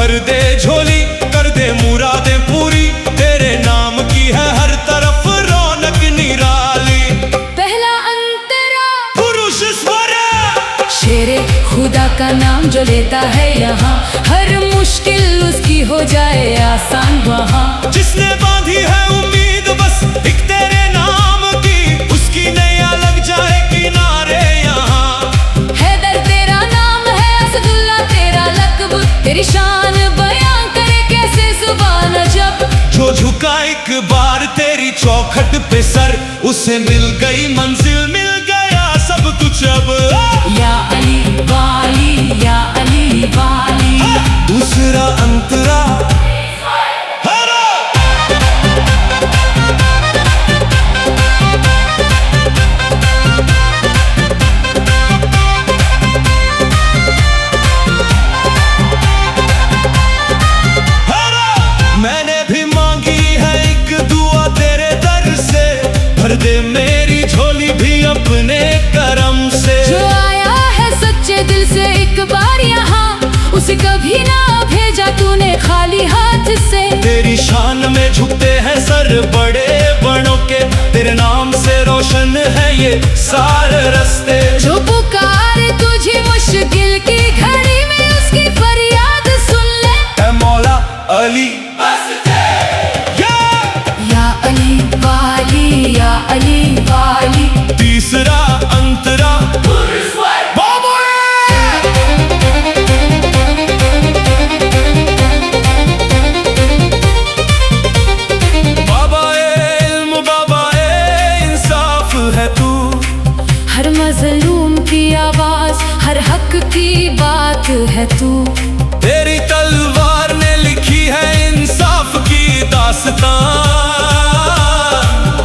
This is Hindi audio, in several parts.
भर दे झोली कर दे मुरादें पूरी, तेरे नाम की है हर तरफ रौनक निराली। पहला अंतरा पुरुष स्वर, शेरे खुदा का नाम जो लेता है यहाँ, हर मुश्किल उसकी हो जाए आसान वहाँ। जिसने बांधी है उम्मीद बस एक तेरे नाम की, उसकी नैया लग जाए किनारे यहाँ। हैदर तेरा नाम है, असदुल्ला तेरा लक़ब, तेरी शान बयां करे कैसे ज़ुबान जब। जो झुका एक बार तेरी चौखट पे सर, उसे मिल गई मंजिल, मिल गया सब कुछ अब। या अली वाली, या अली वाली। दूसरा अंतरा मैंने भी मांगी है एक दुआ तेरे दर से, भर दे मेरी झोली भी अपने करम से। जो आया है सच्चे दिल से एक बार यहाँ, उसे कभी ना भेजा तूने खाली हाथ से। तेरी शान में झुकते हैं सर बड़े बड़ों के, तेरे नाम से रोशन है ये सारे रास्ते। जो पुकारे तुझे मुश्किल की घड़ी में, उसकी फरियाद सुन ले। ऐ मौला अली या अली वाली, या अली वाली। तीसरा अंतरा हर मज़लूम की आवाज, हर हक की बात है तू। तेरी तलवार ने लिखी है इंसाफ की दास्तां,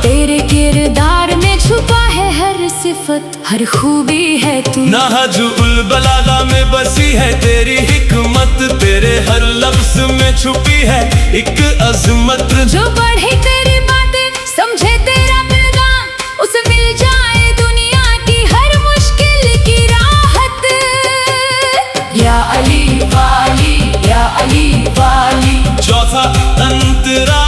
तेरे किरदार में छुपा है हर सिफत, हर खूबी है तू। नहजुल बलागा में बसी है तेरी हिकमत, तेरे हर लफ्ज में छुपी है एक अजमत। जो पढ़े तेरी बातें समझे तेरा पैगाम, उसे मिल जाए दुनिया की हर मुश्किल की राहत। या अली वाली, या अली वाली। चौथा अंतरा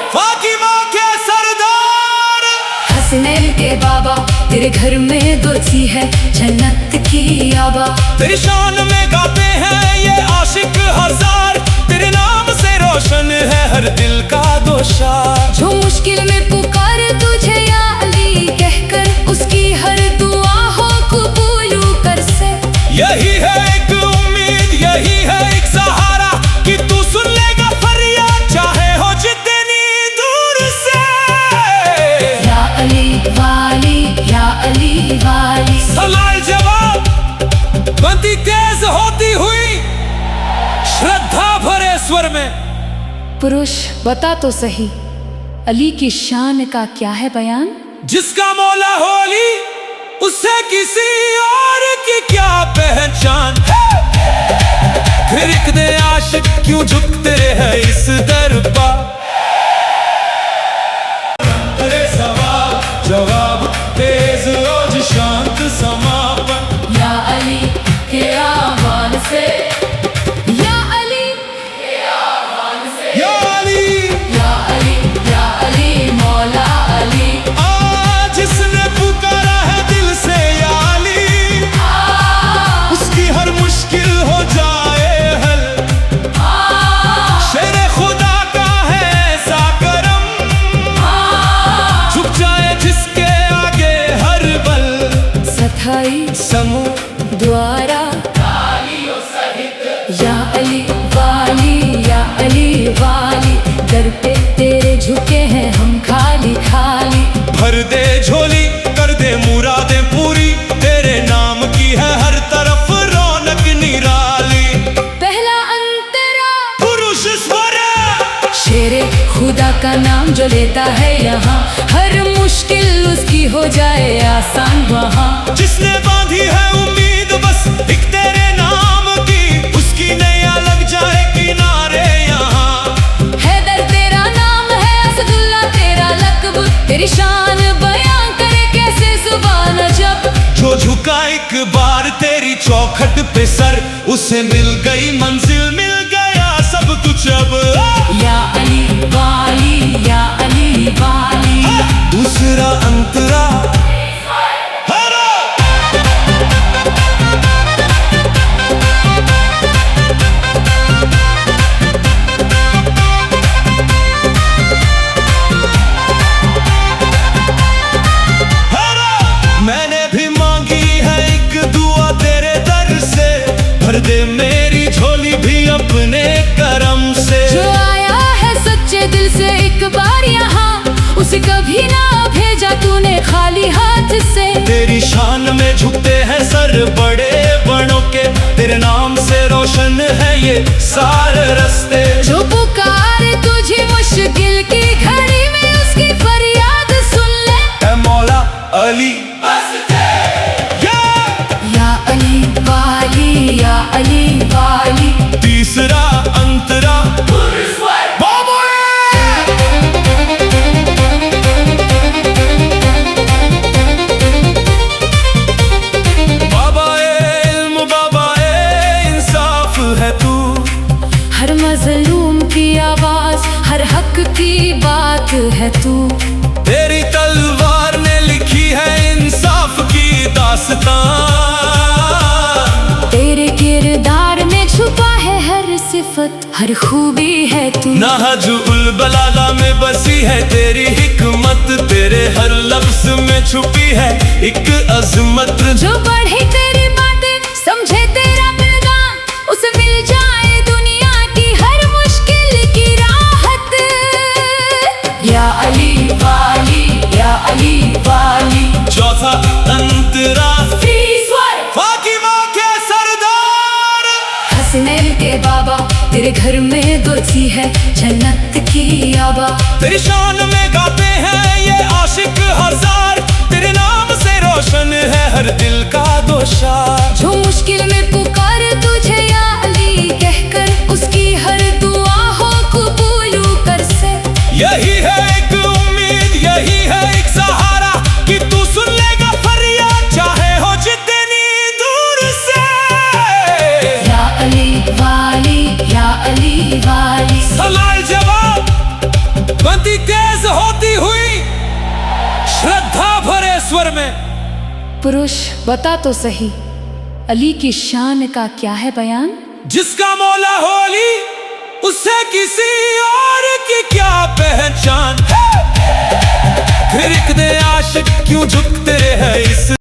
फातिमा के सरदार, हसनैन के बाबा, तेरे घर में दुर्सी है जन्नत की आबा। तेरी शान में गाते हैं ये आशिक हजार, तेरे नाम से रोशन है हर दिल का दोषा। जो मुश्किल में पुकारे तुझे या अली कहकर, उसकी हर दुआ हो कबूल कर से। यही है एक उम्मीद, यही है एक सहारा, कि तू सुन लेगा फरियाद चाहे हो जितनी दूर से। या अली वाली, या अली वाली। सवाल जवाब बनती तेज होती हुई श्रद्धा भरे स्वर में। पुरुष बता तो सही, अली की शान का क्या है बयान। जिसका मौला हो अली, उससे किसी और की क्या पहचान। फिर एक दे आशिक क्यों झुकते हैं इस दर पर। सवाल जवाब तेज रोज शांत समापन। या अली के आह्वान से, या अली के आह्वान से। या अली, या अली, या अली मौला अली। आज जिसने पुकारा है दिल से या अली, उसकी हर मुश्किल हो जाए हल। शेरे खुदा का है ऐसा करम, झुक जाए जिसके आगे हर बल। सथाई समूह द्वारा या अली वाली, या अली वाली। दर पे तेरे झुके हैं हम खाली खाली। भर दे झोली कर दे मुरादें पूरी, तेरे नाम की है हर तरफ रौनक निराली। पहला अंतरा पुरुष स्वर, शेरे खुदा का नाम जो लेता है यहाँ, हर मुश्किल उसकी हो जाए आसान वहाँ। जिसने बांधी है उम्मीद बस एक तेरे नाम की, उसकी नैया लग जाए किनारे यहाँ। हैदर तेरा नाम है, असदुल्ला तेरा लक़ब, तेरी शान बयां करे कैसे ज़ुबान जब। जो झुका एक बार तेरी चौखट पे सर, उसे मिल गई मंजिल, मिल जब या अली वाली, या अली वाली। दूसरा अंतरा मैंने भी मांगी है एक दुआ तेरे दर से, भर दे मेरी झोली भी अपने करम से। जो आया है सच्चे दिल से एक बार यहाँ, उसे कभी ना भेजा तूने खाली हाथ से। तेरी शान में झुकते हैं सर बड़े बड़ों के, तेरे नाम से रोशन है ये सारे रास्ते। जो पुकारे तुझे मुश्किल की घड़ी में, उसकी फरियाद सुन ले। ऐ मौला अली या अली वाली, या अली वाली। तीसरा अंतरा हर मजलूम की आवाज, हर हक की बात है तू। तेरी तलवार ने लिखी है इंसाफ की दास्तां। तेरे किरदार में छुपा है हर सिफत, हर खूबी है तू। नहजुल बलागा में बसी है तेरी हिकमत, तेरे हर लफ्ज में छुपी है एक अजमत। जो पढ़े तेरी बातें, समझे तेरा पैगाम, उसे मिल जाए दुनिया की हर मुश्किल की राहत। या अली वाली, या अली वाली। चौथा अंतरा फातिमा के सरदार, हसनैन के बाबा, तेरे घर में दोती है जन्नत की आबा। तेरी शान में गाते हैं ये आशिक हजार, तेरे नाम से रोशन है हर दिल का दोषा। जो मुश्किल में पुकारे तुझे या अली कहकर, उसकी हर दुआ हो कबूल कर से। यही है एक उम्मीद, यही है एक सहारा, कि तू सुन लेगा फरियाद चाहे हो जितनी दूर से। या अली वाली, या अली वाली। सलाल जवाब बनती तेज होती हुई श्रद्धा भरे स्वर में। पुरुष बता तो सही, अली की शान का क्या है बयान। जिसका मौला होली, उससे किसी और की क्या पहचान। फिर एक दे आशिक क्यों झुकते हैं इस